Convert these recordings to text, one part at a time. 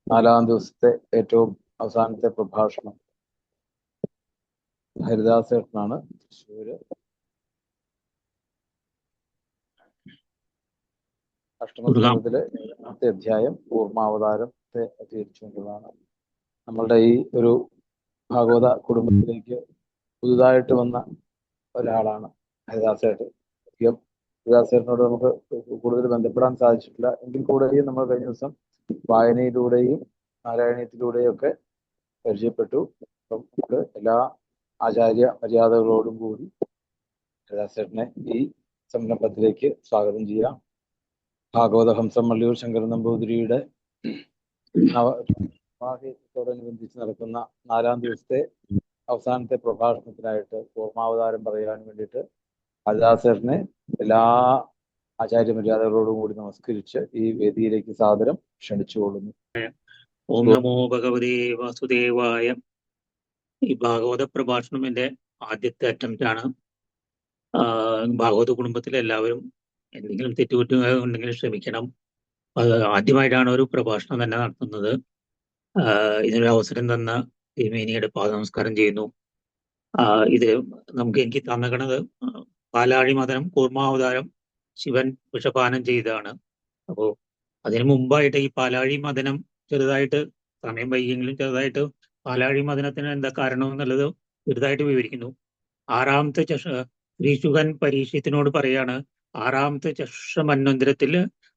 നാലാം ദിവസത്തെ ഏറ്റവും അവസാനത്തെ പ്രഭാഷണം ഹരിദാസേട്ടനാണ്. തൃശ്ശൂര് അഷ്ടമസ്കന്ധത്തിലെ 7ാമത്തെ അധ്യായം കൂർമാവതാരത്തെ അധികരിച്ചുകൊണ്ടുള്ളതാണ്. നമ്മളുടെ ഈ ഒരു ഭാഗവത കുടുംബത്തിലേക്ക് പുതുതായിട്ട് വന്ന ഒരാളാണ് ഹരിദാസേട്ടൻ. അധികം ഹരിദാസേട്ടനോട് നമുക്ക് കൂടുതൽ ബന്ധപ്പെടാൻ സാധിച്ചിട്ടില്ല എങ്കിൽ കൂടെയും നമ്മൾ കഴിഞ്ഞ ദിവസം വായനയിലൂടെയും നാരായണീയത്തിലൂടെയും ഒക്കെ പരിചയപ്പെട്ടു. അപ്പം നമുക്ക് എല്ലാ ആചാര്യ മര്യാദകളോടും കൂടി ഹരിദാസേട്ടനെ ഈ സംരംഭത്തിലേക്ക് സ്വാഗതം ചെയ്യാം. ഭാഗവത ഹംസം മള്ളിയൂർ ശങ്കരൻ നമ്പൂതിരിയുടെ വിവാഹത്തോടനുബന്ധിച്ച് നടക്കുന്ന 4ാം ദിവസത്തെ അവസാനത്തെ പ്രഭാഷണത്തിനായിട്ട് കൂർമാവതാരം പറയാൻ വേണ്ടിയിട്ട് ഹരിദാസേട്ടനെ എല്ലാ ആചാര്യ മര്യാദകളോടും കൂടി നമസ്കരിച്ച് ഈ വേദിയിലേക്ക് സാദരം ക്ഷണിച്ചുകൊള്ളുന്നു. ഓം നമോ ഭഗവതേ വാസുദേവായ. ഈ ഭാഗവത പ്രഭാഷണം എൻ്റെ ആദ്യത്തെ അറ്റംപ്റ്റ് ആണ്. ഭാഗവത കുടുംബത്തിലെ എല്ലാവരും എന്തെങ്കിലും തെറ്റുകുറ്റങ്ങൾ ഉണ്ടെങ്കിൽ ക്ഷമിക്കണം. ആദ്യമായിട്ടാണ് ഒരു പ്രഭാഷണം തന്നെ നടത്തുന്നത്. ഇതിനൊരു അവസരം തന്ന തിരുമേനിയുടെ പാദനമസ്കാരം ചെയ്യുന്നു. ഇത് എനിക്ക് തന്നകണത് പാലാഴി മദനം കൂർമാവതാരം ശിവൻ വിഷപാനം ചെയ്തതാണ്. അപ്പോൾ അതിനു മുമ്പായിട്ട് ഈ പാലാഴി മദനം ചെറുതായിട്ട്, സമയം വൈകിയെങ്കിലും ചെറുതായിട്ട് പാലാഴി മദനത്തിന് എന്താ കാരണം എന്നുള്ളത് ചെറുതായിട്ട് വിവരിക്കുന്നു. 6ാമത്തെ ശ്രീശുഖൻ പരീക്ഷത്തിനോട് പറയാണ്, 6ാമത്തെ ചക്ഷമന്വന്തരത്തിൽ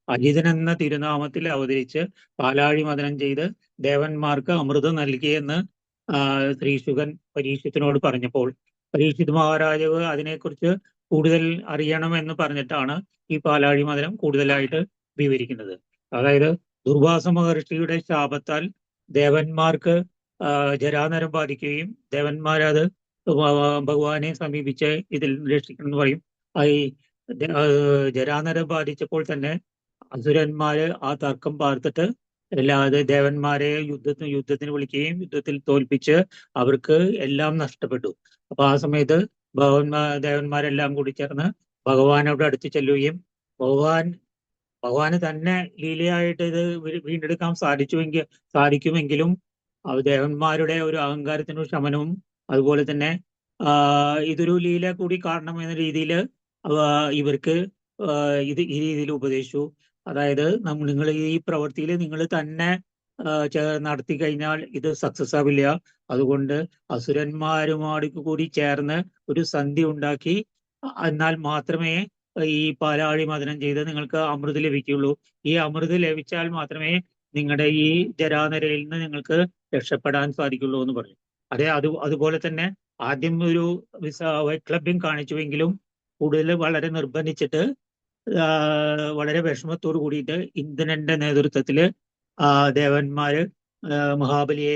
അജിതൻ എന്ന തിരുനാമത്തിൽ അവതരിച്ച് പാലാഴി മദനം ചെയ്ത് ദേവന്മാർക്ക് അമൃതം നൽകിയെന്ന് ശ്രീശുഖൻ പരീക്ഷത്തിനോട് പറഞ്ഞപ്പോൾ പരീക്ഷിത് മഹാരാജാവ് അതിനെക്കുറിച്ച് കൂടുതൽ അറിയണമെന്ന് പറഞ്ഞിട്ടാണ് ഈ പാലാഴി മദനം കൂടുതലായിട്ട് വിവരിക്കുന്നത്. അതായത് ദുർവാസ മഹർഷിയുടെ ശാപത്താൽ ദേവന്മാർക്ക് ജരാനരം ബാധിക്കുകയും ദേവന്മാരത് ഭഗവാനെ സമീപിച്ച് ഇതിൽ രക്ഷിക്കണം എന്ന് പറയും. ഈ ജരാനരം ബാധിച്ചപ്പോൾ തന്നെ അസുരന്മാര് ആ തർക്കം പാർത്തിട്ട് എല്ലാതെ ദേവന്മാരെ യുദ്ധത്തിന് വിളിക്കുകയും യുദ്ധത്തിൽ തോൽപ്പിച്ച് അവർക്ക് എല്ലാം നഷ്ടപ്പെട്ടു. അപ്പൊ ആ സമയത്ത് ദേവന്മാരെല്ലാം കൂടി ചേർന്ന് ഭഗവാനോട് അടുത്ത് ചെല്ലുകയും ഭഗവാന് തന്നെ ലീലയായിട്ട് ഇത് വീണ്ടെടുക്കാൻ സാധിക്കുമെങ്കിലും ദേവന്മാരുടെ ഒരു അഹങ്കാരത്തിനും ശമനവും അതുപോലെ തന്നെ ഇതൊരു ലീല കൂടി കാരണം എന്ന രീതിയിൽ ഇവർക്ക് ഈ രീതിയിൽ ഉപദേശിച്ചു. അതായത് നിങ്ങൾ ഈ പ്രവൃത്തിയിൽ നിങ്ങൾ തന്നെ നടത്തി കഴിഞ്ഞാൽ ഇത് സക്സസ് ആവില്ല. അതുകൊണ്ട് അസുരന്മാരുമാടി കൂടി ചേർന്ന് ഒരു സന്ധി ഉണ്ടാക്കി എന്നാൽ മാത്രമേ ഈ പാലാഴി മദനം ചെയ്ത് നിങ്ങൾക്ക് അമൃത് ലഭിക്കുള്ളൂ. ഈ അമൃത് ലഭിച്ചാൽ മാത്രമേ നിങ്ങളുടെ ഈ ജരാനരയിൽ നിന്ന് നിങ്ങൾക്ക് രക്ഷപ്പെടാൻ സാധിക്കുള്ളൂ എന്ന് പറഞ്ഞു. അതുപോലെ തന്നെ ആദ്യം ഒരു ക്ലബിംഗ് കാണിച്ചുവെങ്കിലും കൂടുതൽ വളരെ നിർബന്ധിച്ചിട്ട് വളരെ വിഷമത്തോട് കൂടിയിട്ട് ഇന്ദ്രന്റെ നേതൃത്വത്തില് ദേവന്മാര് മഹാബലിയെ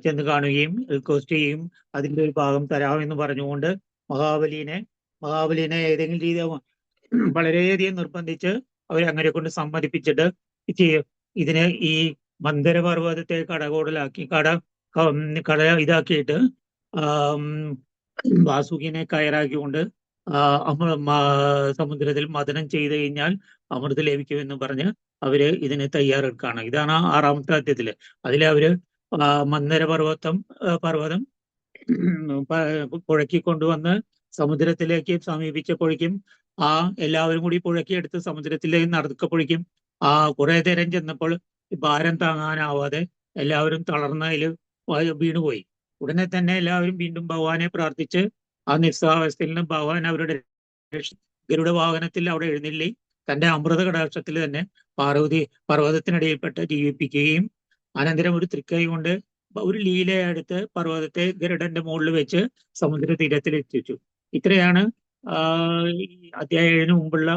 ചെന്ന് കാണുകയും റിക്വസ്റ്റ് ചെയ്യും, അതിന്റെ ഒരു ഭാഗം തരാമെന്ന് പറഞ്ഞുകൊണ്ട് മഹാബലിനെ ഏതെങ്കിലും രീതി വളരെയധികം നിർബന്ധിച്ച് അവരെ അങ്ങനെ കൊണ്ട് സമ്മതിപ്പിച്ചിട്ട് ഇതിനെ ഈ മന്ദരപർവ്വതത്തെ കടകോടലാക്കി ഇതാക്കിയിട്ട് വാസുകിനെ കയറാക്കിക്കൊണ്ട് സമുദ്രത്തിൽ മദനം ചെയ്ത് കഴിഞ്ഞാൽ അമൃത് ലഭിക്കുമെന്ന് പറഞ്ഞ് അവര് ഇതിന് തയ്യാറെടുക്കുകയാണ്. ഇതാണ് 6ാമത്തെ അധ്യായത്തില്. അതിലെ അവര് മന്ദരപർവ്വതം പുഴക്കി കൊണ്ടുവന്ന് സമുദ്രത്തിലേക്ക് സമീപിച്ചപ്പോഴേക്കും എല്ലാവരും കൂടി പുഴക്കിയെടുത്ത് സമുദ്രത്തിലേക്ക് നടക്കപ്പോഴേക്കും കുറെ നേരം ചെന്നപ്പോൾ ഭാരം താങ്ങാനാവാതെ എല്ലാവരും തളർന്നതിൽ വീണുപോയി. ഉടനെ തന്നെ എല്ലാവരും വീണ്ടും ഭഗവാനെ പ്രാർത്ഥിച്ച് ആ നിസ്സാവസ്ഥയിൽ നിന്ന് ഭഗവാൻ അവരുടെ ഗരുഡ വാഹനത്തിൽ അവിടെ എഴുന്നള്ളി തന്റെ അമൃത കടാക്ഷത്തിൽ തന്നെ പാർവതി പർവ്വതത്തിനിടയിൽപ്പെട്ട് ജീവിപ്പിക്കുകയും അനന്തരം ഒരു തൃക്കൈ കൊണ്ട് ഒരു ലീലയെടുത്ത് പർവ്വതത്തെ ഗരുഡന്റെ മുകളിൽ വെച്ച് സമുദ്ര തീരത്തിൽ എത്തിച്ചു. ഇത്രയാണ് അധ്യായം 7 മുമ്പുള്ള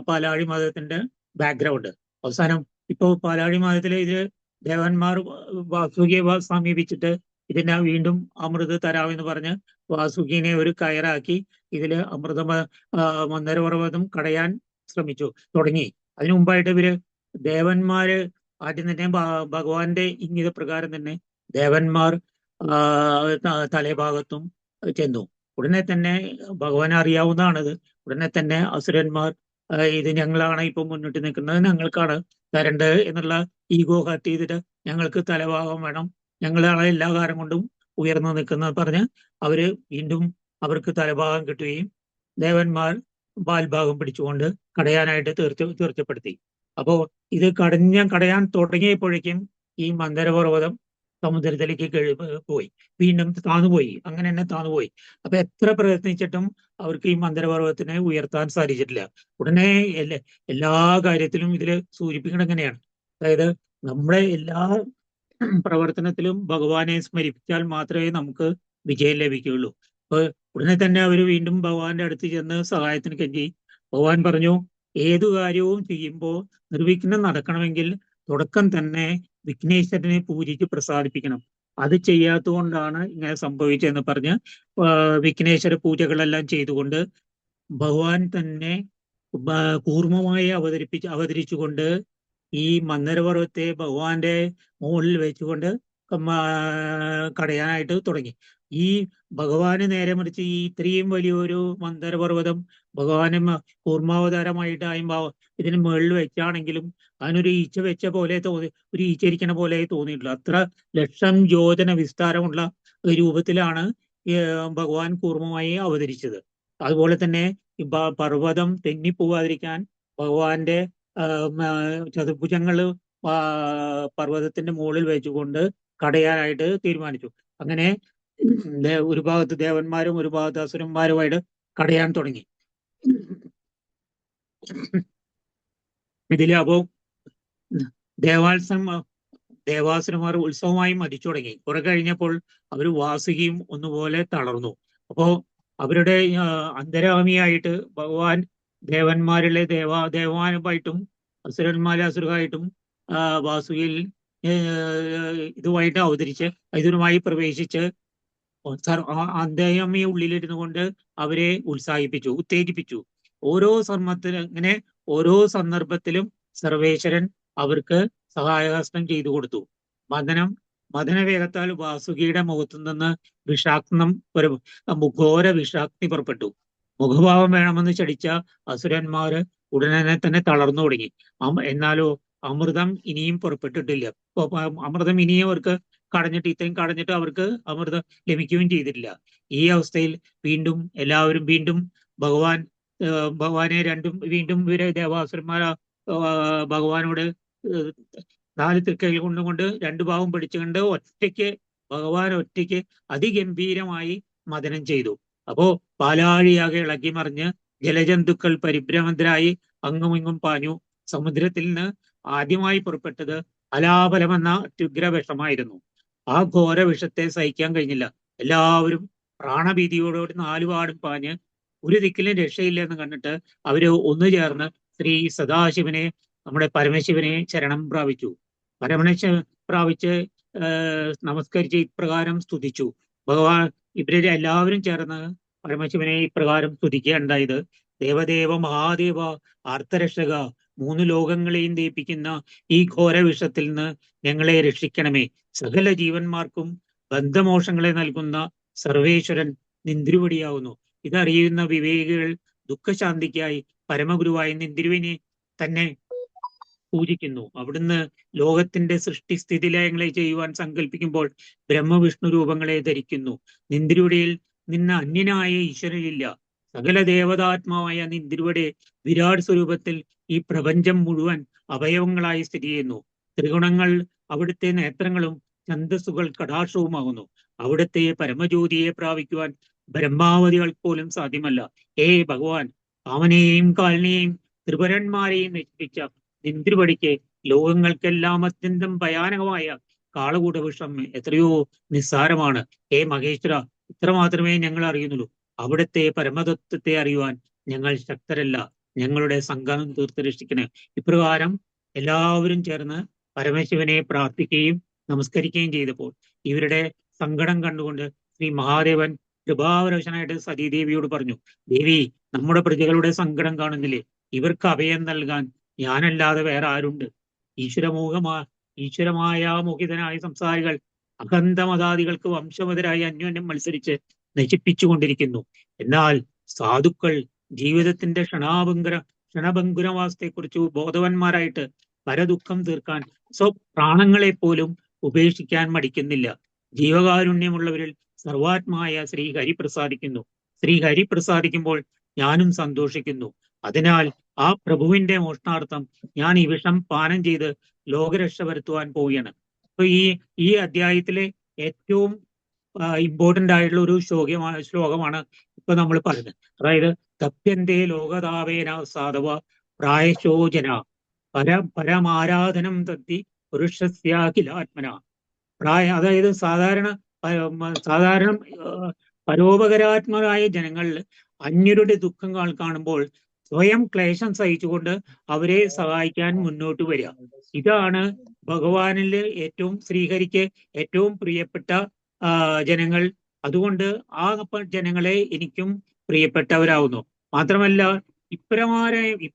പാലാഴി മതത്തിന്റെ ബാക്ക്ഗ്രൗണ്ട്. അവസാനം ഇപ്പോ പാലാഴി മതത്തിലെ ഇത് ദേവന്മാർ വാസുകിയെ സമീപിച്ചിട്ട് ഇതിനെ വീണ്ടും അമൃത് തരാമെന്ന് പറഞ്ഞ് വാസുകിനെ ഒരു കയറാക്കി ഇതില് മന്ദരപർവ്വതം കടയാൻ തുടങ്ങി. അതിനു മുമ്പായിട്ട് ഇവര് ദേവന്മാര് ആദ്യം തന്നെ ഭഗവാന്റെ ഇംഗിത പ്രകാരം തന്നെ ദേവന്മാർ തലഭാഗത്തും ചെന്നു. ഉടനെ തന്നെ ഭഗവാൻ അറിയാവുന്നതാണത്. ഉടനെ തന്നെ അസുരന്മാർ ഇത് ഞങ്ങളാണ് ഇപ്പൊ മുന്നിട്ട് നിൽക്കുന്നത്, ഞങ്ങൾക്കാണ് തരേണ്ടത് എന്നുള്ള ഈഗോ ഹർട്ട് ചെയ്തിട്ട് ഞങ്ങൾക്ക് തലഭാഗം വേണം, ഞങ്ങളാണ് എല്ലാ കാര്യം കൊണ്ടും ഉയർന്നു നിൽക്കുന്നത് പറഞ്ഞ് അവര് വീണ്ടും അവർക്ക് തലഭാഗം കിട്ടുകയും ദേവന്മാർ വാൽഭാഗം പിടിച്ചുകൊണ്ട് കടയാനായിട്ട് തീർച്ചപ്പെടുത്തി. അപ്പോ ഇത് കടയാൻ തുടങ്ങിയപ്പോഴേക്കും ഈ മന്ദരപർവ്വതം സമുദ്രത്തിലേക്ക് പോയി, വീണ്ടും താന്നുപോയി, അങ്ങനെ തന്നെ താന്നുപോയി. അപ്പൊ എത്ര പ്രയത്നിച്ചിട്ടും അവർക്ക് ഈ മന്ദരപർവ്വതത്തിനെ ഉയർത്താൻ സാധിച്ചിട്ടില്ല. ഉടനെ എല്ലാ കാര്യത്തിലും ഇതില് സൂചിപ്പിക്കണം എങ്ങനെയാണ്, അതായത് നമ്മുടെ എല്ലാ പ്രവർത്തനത്തിലും ഭഗവാനെ സ്മരിപ്പിച്ചാൽ മാത്രമേ നമുക്ക് വിജയം ലഭിക്കുകയുള്ളൂ. അപ്പൊ ഉടനെ തന്നെ അവർ വീണ്ടും ഭഗവാന്റെ അടുത്ത് ചെന്ന് സഹായത്തിന് കെഞ്ചി. ഭഗവാൻ പറഞ്ഞു, ഏതു കാര്യവും ചെയ്യുമ്പോൾ നിർവിഘ്നം നടക്കണമെങ്കിൽ തുടക്കം തന്നെ വിഘ്നേശ്വരനെ പൂജിച്ച് പ്രസാദിപ്പിക്കണം. അത് ചെയ്യാത്തതുകൊണ്ടാണ് ഇങ്ങനെ സംഭവിച്ചതെന്ന് പറഞ്ഞ് വിഘ്നേശ്വര പൂജകളെല്ലാം ചെയ്തുകൊണ്ട് ഭഗവാൻ തന്നെ കൂർമ്മമായി അവതരിച്ചുകൊണ്ട് ഈ മന്ദരപർവ്വത്തെ ഭഗവാന്റെ മുകളിൽ വെച്ചുകൊണ്ട് കടയാനായിട്ട് തുടങ്ങി. ഈ ഭഗവാന് നേരെ മറിച്ച് ഈ ഇത്രയും വലിയൊരു മന്ദരപർവ്വതം ഭഗവാന് കൂർമാവതാരമായിട്ടാകുമ്പോൾ ഇതിന് മുകളിൽ വെച്ചാണെങ്കിലും അതിനൊരു ഈച്ച വെച്ച പോലെ ഒരു ഈച്ചരിക്കണ പോലെ തോന്നിയിട്ടുള്ളൂ. അത്ര ലക്ഷം യോജന വിസ്താരമുള്ള രൂപത്തിലാണ് ഭഗവാൻ കൂർമ്മമായി അവതരിച്ചത്. അതുപോലെ തന്നെ പർവ്വതം തെന്നിപ്പോവാതിരിക്കാൻ ഭഗവാന്റെ ചതുർഭുജങ്ങള് പർവ്വതത്തിന്റെ മുകളിൽ വെച്ചുകൊണ്ട് കടയാനായിട്ട് തീരുമാനിച്ചു. അങ്ങനെ ഒരു ഭാഗത്ത് ദേവന്മാരും ഒരു ഭാഗത്ത് അസുരന്മാരുമായിട്ട് കടയാൻ തുടങ്ങി. ഇതില് അപ്പോ ദേവാസുരന്മാർ ഉത്സവമായി മരിച്ചു തുടങ്ങി. കുറെ കഴിഞ്ഞപ്പോൾ അവർ വാസുകിയും ഒന്നുപോലെ തളർന്നു. അപ്പോ അവരുടെ അന്തരാമിയായിട്ട് ഭഗവാൻ ദേവന്മാരിലെ ദേവാനുമായിട്ടും അസുരന്മാരായിട്ടും വാസുകിയിൽ ഇതുമായിട്ട് അവതരിച്ച് ഇതുമായി പ്രവേശിച്ച് അന്തരാമി ഉള്ളിലിരുന്നു കൊണ്ട് അവരെ ഉത്തേജിപ്പിച്ചു. അങ്ങനെ ഓരോ സന്ദർഭത്തിലും സർവേശ്വരൻ അവർക്ക് സഹായഹസ്തം ചെയ്തു കൊടുത്തു. മദനവേഗത്താൽ വാസുകിയുടെ മുഖത്തു നിന്ന് ഘോര വിഷാഗ്നി പുറപ്പെട്ടു. മുഖഭാവം വേണമെന്ന് ചടിച്ച അസുരന്മാര് ഉടനെ തന്നെ തളർന്നു തുടങ്ങി. എന്നാലോ അമൃതം ഇനിയും പുറപ്പെട്ടിട്ടില്ല. അമൃതം ഇനിയും അവർക്ക് ഇത്രയും കടഞ്ഞിട്ട് അവർക്ക് അമൃതം ലഭിക്കുകയും ചെയ്തിട്ടില്ല. ഈ അവസ്ഥയിൽ എല്ലാവരും ഭഗവാനെ വീണ്ടും ഇവരെ ദേവാസുരന്മാർ ഭഗവാനോട് 4 തൃക്കൈകൾ കൊണ്ടുകൊണ്ട് 2 ഭാവം പിടിച്ചുകൊണ്ട് ഭഗവാൻ ഒറ്റയ്ക്ക് അതിഗംഭീരമായി മദനം ചെയ്തു. അപ്പോ പാലാഴിയാകെ ഇളകി മറിഞ്ഞ് ജലജന്തുക്കൾ പരിഭ്രമന്തരായി അങ്ങുമിങ്ങും പാഞ്ഞു. സമുദ്രത്തിൽ നിന്ന് ആദ്യമായി പുറപ്പെട്ടത് അലാപലമെന്ന അത്യുഗ്ര വിഷമായിരുന്നു. ആ ഘോര വിഷത്തെ സഹിക്കാൻ കഴിഞ്ഞില്ല. എല്ലാവരും പ്രാണഭീതിയോടുകൂടി 4 പാടും പാഞ്ഞ് ഒരു ദിക്കിലും രക്ഷയില്ലെന്ന് കണ്ടിട്ട് അവര് ഒന്നു ചേർന്ന് ശ്രീ സദാശിവനെ, നമ്മുടെ പരമശിവനെ ശരണം പ്രാപിച്ചു. പ്രാപിച്ച് നമസ്കരിച്ച് ഇപ്രകാരം സ്തുതിച്ചു. ഭഗവാൻ ഇവരെ എല്ലാവരും ചേർന്ന് പരമശിവനെ ഇപ്രകാരം സ്തുതിക്കുകയുണ്ടായത്: ദേവദേവ മഹാദേവ ആർത്തരക്ഷക, 3 ലോകങ്ങളെയും ദയിപ്പിക്കുന്ന ഈ ഘോര വിഷത്തിൽ നിന്ന് ഞങ്ങളെ രക്ഷിക്കണമേ. സകല ജീവന്മാർക്കും ബന്ധമോക്ഷങ്ങളെ നൽകുന്ന സർവേശ്വരൻ നിന്തിരുവടിയാവുന്നു. ഇതറിയുന്ന വിവേകികൾ ദുഃഖശാന്തിക്കായി പരമഗുരുവായ നിന്തിരുവിനെ തന്നെ പൂജിക്കുന്നു. അവിടുന്ന് ലോകത്തിന്റെ സൃഷ്ടിസ്ഥിതി ലയങ്ങളെ ചെയ്യുവാൻ സങ്കല്പിക്കുമ്പോൾ ബ്രഹ്മവിഷ്ണു രൂപങ്ങളെ ധരിക്കുന്നു. നിന്തിരുവടിയിൽ നിന്ന് അന്യനായ ഈശ്വരനില്ല. സകല ദേവതാത്മാവായ നിന്തിരുവടി വിരാട് സ്വരൂപത്തിൽ ഈ പ്രപഞ്ചം മുഴുവൻ അവയവങ്ങളായി സ്ഥിതി ചെയ്യുന്നു. ത്രിഗുണങ്ങൾ അവിടുത്തെ നേത്രങ്ങളും ഛന്ദസ്സുകൾ കടാക്ഷവുമാകുന്നു. അവിടുത്തെ പരമജ്യോതിയെ പ്രാപിക്കുവാൻ ബ്രഹ്മാവതികൾക്ക് പോലും സാധ്യമല്ല. ഭഗവാൻ, കാമനെയും കാലിനെയും ത്രിപുരന്മാരെയും നശിപ്പിച്ച നിന്തിരുവടിക്ക് ലോകങ്ങൾക്കെല്ലാം അത്യന്തം ഭയാനകമായ കാളകൂടവിഷം എത്രയോ നിസ്സാരമാണ്. മഹേശ്വര, ഇത്ര മാത്രമേ ഞങ്ങൾ അറിയുന്നുള്ളൂ. അവിടുത്തെ പരമതത്വത്തെ അറിയുവാൻ ഞങ്ങൾ ശക്തരല്ല. ഞങ്ങളുടെ സംഘം തീർത്ത് രക്ഷിക്കണേ. ഇപ്രകാരം എല്ലാവരും ചേർന്ന് പരമശിവനെ പ്രാർത്ഥിക്കുകയും നമസ്കരിക്കുകയും ചെയ്തപ്പോൾ ഇവരുടെ സങ്കടം കണ്ടുകൊണ്ട് ശ്രീ മഹാദേവൻ കൃപാവരോഷനായിട്ട് സതീദേവിയോട് പറഞ്ഞു: ദേവി, നമ്മുടെ പ്രജകളുടെ സങ്കടം കാണുന്നില്ലേ? ഇവർക്ക് അഭയം നൽകാൻ ഞാനല്ലാതെ വേറെ ആരുണ്ട്? ഈശ്വരമായ മോഹിതനായ സംസാരികൾ അഖണ്ഡമതാദികൾക്ക് വംശമതരായി അന്യോന്യം മത്സരിച്ച് നശിപ്പിച്ചുകൊണ്ടിരിക്കുന്നു. എന്നാൽ സാധുക്കൾ ജീവിതത്തിന്റെ ക്ഷണഭങ്കുരവാസത്തെക്കുറിച്ച് ബോധവാന്മാരായിട്ട് പരദുഃഖം തീർക്കാൻ പ്രാണങ്ങളെ പോലും ഉപേക്ഷിക്കാൻ മടിക്കുന്നില്ല. ജീവകാരുണ്യമുള്ളവരിൽ സർവാത്മായ ശ്രീഹരി പ്രസാദിക്കുന്നു. ശ്രീഹരി പ്രസാദിക്കുമ്പോൾ ഞാനും സന്തോഷിക്കുന്നു. അതിനാൽ ആ പ്രഭുവിന്റെ മോക്ഷണാർത്ഥം ഞാൻ ഈ വിഷം പാനം ചെയ്ത് ലോകരക്ഷ വരുത്തുവാൻ പോവുകയാണ്. അപ്പൊ ഈ അധ്യായത്തിലെ ഏറ്റവും ഇമ്പോർട്ടന്റ് ആയിട്ടുള്ള ഒരു ശ്ലോകമാണ് ഇപ്പൊ നമ്മൾ പറയുന്നത്. അതായത് തപ്യന്തേ ലോകതാവേന സാധവ പ്രായശോചന പരമാരാധനം തത്തി പുരുഷസ്യാഖിലാത്മന. അതായത് സാധാരണ പരോപകാരാത്മകരായ ജനങ്ങളിൽ അന്യരുടെ ദുഃഖം കാണുമ്പോൾ സ്വയം ക്ലേശം സഹിച്ചുകൊണ്ട് അവരെ സഹായിക്കാൻ മുന്നോട്ട് വരിക. ഇതാണ് ഭഗവാനില് ഏറ്റവും ശ്രീഹരിക്ക് ഏറ്റവും പ്രിയപ്പെട്ട ജനങ്ങൾ. അതുകൊണ്ട് ആ ജനങ്ങളെ എനിക്കും പ്രിയപ്പെട്ടവരാവുന്നു. മാത്രമല്ല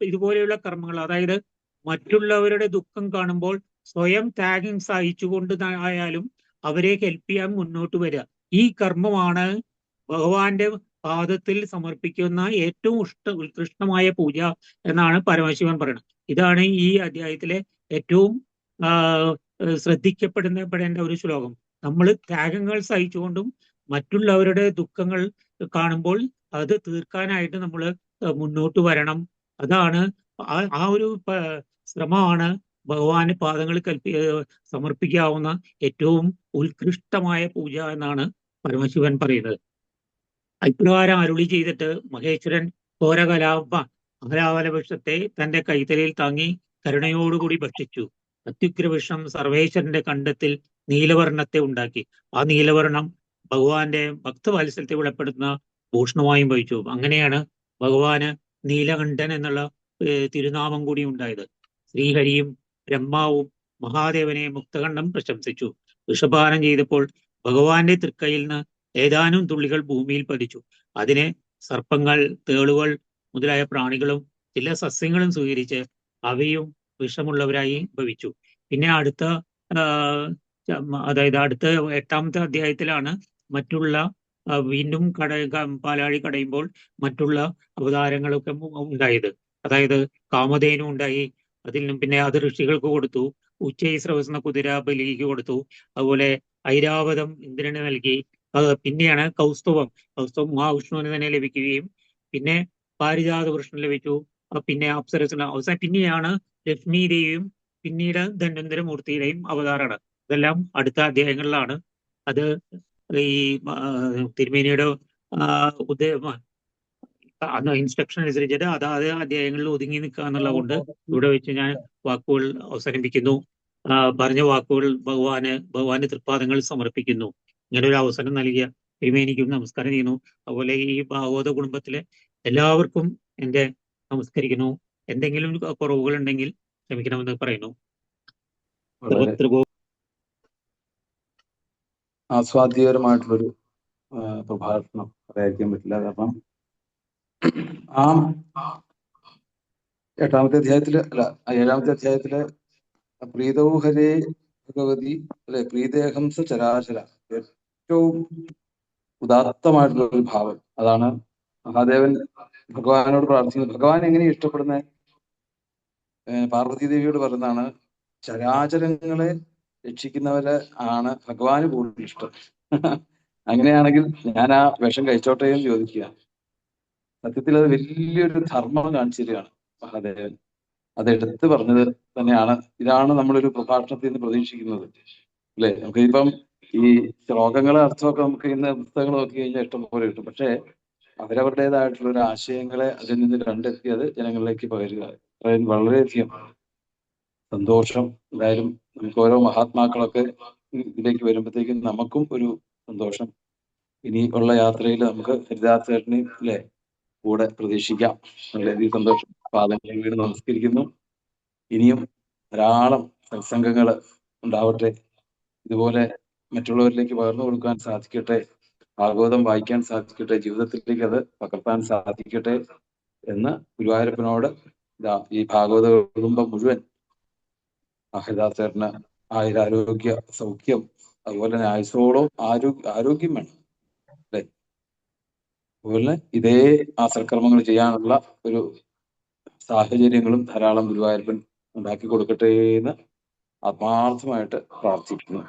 ഇതുപോലെയുള്ള കർമ്മങ്ങൾ, അതായത് മറ്റുള്ളവരുടെ ദുഃഖം കാണുമ്പോൾ സ്വയം ത്യാഗം സഹിച്ചുകൊണ്ട് ആയാലും അവരെ ഹെൽപ്പ് ചെയ്യാൻ മുന്നോട്ട് വരിക. ഈ കർമ്മമാണ് ഭഗവാന്റെ പാദത്തിൽ സമർപ്പിക്കുന്ന ഏറ്റവും ഉത്കൃഷ്ടമായ പൂജ എന്നാണ് പരമശിവൻ പറയുന്നത്. ഇതാണ് ഈ അധ്യായത്തിലെ ഏറ്റവും ശ്രദ്ധിക്കപ്പെടേണ്ട ഒരു ശ്ലോകം. നമ്മൾ ത്യാഗങ്ങൾ സഹിച്ചുകൊണ്ടും മറ്റുള്ളവരുടെ ദുഃഖങ്ങൾ കാണുമ്പോൾ അത് തീർക്കാനായിട്ട് നമ്മൾ മുന്നോട്ട് വരണം. അതാണ് ആ ഒരു ശ്രമമാണ് ഭഗവാന് പാദങ്ങൾ സമർപ്പിക്കാവുന്ന ഏറ്റവും ഉത്കൃഷ്ടമായ പൂജ എന്നാണ് പരമശിവൻ പറയുന്നത്. ഇപ്രകാരം അരുളി ചെയ്തിട്ട് മഹേശ്വരൻ അമലാവലവൃക്ഷത്തെ തന്റെ കൈത്തലയിൽ താങ്ങി കരുണയോടുകൂടി ഭക്ഷിച്ചു. അത്യുഗ്രവിഷം സർവേശ്വരന്റെ കണ്ഠത്തിൽ നീലവർണ്ണത്തെ ഉണ്ടാക്കി. ആ നീലവർണ്ണം ഭഗവാന്റെ ഭക്തവാത്സല്യത്തെ വെളിപ്പെടുത്തുന്ന ഭൂഷണമായും വഹിച്ചു. അങ്ങനെയാണ് ഭഗവാന് നീലകണ്ഠൻ എന്നുള്ള തിരുനാമം കൂടി ഉണ്ടായത്. ശ്രീഹരിയും ബ്രഹ്മാവും മഹാദേവനെ മുക്തകണ്ഠം പ്രശംസിച്ചു. വിഷപാനം ചെയ്തപ്പോൾ ഭഗവാന്റെ തൃക്കൈയിൽ നിന്ന് ഏതാനും തുള്ളികൾ ഭൂമിയിൽ പതിച്ചു. അതിനെ സർപ്പങ്ങൾ, തേളുകൾ മുതലായ പ്രാണികളും ചില സസ്യങ്ങളും സ്വീകരിച്ച് അവയും വിഷമുള്ളവരായി ഭവിച്ചു. പിന്നെ അടുത്ത 8ാമത്തെ അധ്യായത്തിലാണ് മറ്റുള്ള വീണ്ടും പാലാഴി കടയുമ്പോൾ മറ്റുള്ള അവതാരങ്ങളൊക്കെ ഉണ്ടായത്. അതായത് കാമധേനു ഉണ്ടായി. അതിൽ നിന്നും പിന്നെ അത് ഋഷികൾക്ക് കൊടുത്തു. ഉച്ചൈസ്രവസ് എന്ന കുതിര ബലിക്ക് കൊടുത്തു. അതുപോലെ ഐരാവതം ഇന്ദ്രന് നൽകി. പിന്നെയാണ് കൗസ്തുഭം മഹാവിഷ്ണുവിന് തന്നെ ലഭിക്കുകയും പിന്നെ പാരിജാത വൃഷ്ണന് ലഭിച്ചു. പിന്നെ അപ്സരസിന് അവസാനം പിന്നെയാണ് ലക്ഷ്മി ദേവിയും പിന്നീട് ധന്വന്തരമൂർത്തിയുടെയും അവതാരമാണ്. ഇതെല്ലാം അടുത്ത അധ്യായങ്ങളിലാണ്. അത് ഈ തിരുമേനിയുടെ ഇൻസ്ട്രക്ഷൻ അനുസരിച്ചിട്ട് അതാത് അധ്യായങ്ങളിൽ ഒതുങ്ങി നിൽക്കുക എന്നുള്ളത് കൊണ്ട് ഇവിടെ വെച്ച് ഞാൻ വാക്കുകൾ അവസാനിപ്പിക്കുന്നു. പറഞ്ഞ വാക്കുകൾ ഭഗവാന്റെ തൃപ്പാദങ്ങൾ സമർപ്പിക്കുന്നു. ഇങ്ങനെ ഒരു അവസരം നൽകിയ തിരുമേനിക്കും നമസ്കാരം ചെയ്യുന്നു. അതുപോലെ ഈ ഭാഗവത കുടുംബത്തിലെ എല്ലാവർക്കും എന്റെ നമസ്കരിക്കുന്നു. എന്തെങ്കിലും കുറവുകൾ ഉണ്ടെങ്കിൽ ക്ഷമിക്കണമെന്ന് പറയുന്നു. ആസ്വാദ്യകരമായിട്ടുള്ളൊരു പ്രഭാഷണം പറയാതിരിക്കാൻ പറ്റില്ല. കാരണം ആ 8ാമത്തെ അധ്യായത്തിലെ പ്രീതൗഹരേ ഭഗവതി അല്ലെ, പ്രീതേഹംസ ചരാചര, ഏറ്റവും ഉദാത്തമായിട്ടുള്ള ഒരു ഭാവം. അതാണ് മഹാദേവൻ ഭഗവാനോട് പ്രാർത്ഥിക്കുന്നത്. ഭഗവാൻ എങ്ങനെ ഇഷ്ടപ്പെടുന്നത്? പാർവതി ദേവിയോട് പറയുന്നതാണ്, ചരാചരങ്ങളെ രക്ഷിക്കുന്നവരെ ആണ് ഭഗവാന് കൂടുതൽ ഇഷ്ടം. അങ്ങനെയാണെങ്കിൽ ഞാൻ ആ വിഷം കഴിച്ചോട്ടെ എന്ന് ചോദിക്കുക. സത്യത്തിൽ അത് വലിയൊരു ധർമ്മം കാണിച്ചു തരികയാണ് മഹാദേവൻ. അത് എടുത്തു പറഞ്ഞത് തന്നെയാണ്. ഇതാണ് നമ്മളൊരു പ്രഭാഷണത്തിൽ നിന്ന് പ്രതീക്ഷിക്കുന്നത്, അല്ലെ? നമുക്കിപ്പം ഈ ശ്ലോകങ്ങളെ അർത്ഥമൊക്കെ നമുക്ക് ഇന്ന് പുസ്തകങ്ങൾ നോക്കി കഴിഞ്ഞാൽ ഇഷ്ടം പോലെ കിട്ടും. പക്ഷേ അവരവരുടേതായിട്ടുള്ള ഒരു ആശയങ്ങളെ അതിൽ നിന്ന് കണ്ടെത്തി അത് ജനങ്ങളിലേക്ക് പകരുക. വളരെയധികം സന്തോഷം. എന്തായാലും നമുക്ക് ഓരോ മഹാത്മാക്കളൊക്കെ ഇതിലേക്ക് വരുമ്പോഴത്തേക്കും നമുക്കും ഒരു സന്തോഷം. ഇനി ഉള്ള യാത്രയിൽ നമുക്ക് ഹരിദാസേട്ടനെയും അല്ലെ കൂടെ പ്രതീക്ഷിക്കാം. വളരെയധികം സന്തോഷം. പാദങ്ങളിൽ വീട് നമസ്കരിക്കുന്നു. ഇനിയും ധാരാളം സത്സംഗങ്ങൾ ഉണ്ടാവട്ടെ. ഇതുപോലെ മറ്റുള്ളവരിലേക്ക് പകർന്നു കൊടുക്കാൻ സാധിക്കട്ടെ. ഭാഗവതം വായിക്കാൻ സാധിക്കട്ടെ. ജീവിതത്തിലേക്ക് അത് പകർത്താൻ സാധിക്കട്ടെ എന്ന് ഗുരുവായൂരപ്പനോട് ഈ ഭാഗവത കുടുംബം മുഴുവൻ ഹരിദാസേട്ടന് ആയുരാരോഗ്യ സൗഖ്യം, അതുപോലെ തന്നെ ആയുസോളം ആരോഗ്യം വേണം, അല്ലെ? അതുപോലെ ഇതേ ആശ്രമങ്ങൾ ചെയ്യാനുള്ള ഒരു സാഹചര്യങ്ങളും ധാരാളം ഗുരുവായൂരപ്പൻ ഉണ്ടാക്കി കൊടുക്കട്ടെ എന്ന് ആത്മാർത്ഥമായിട്ട് പ്രാർത്ഥിക്കുന്നു.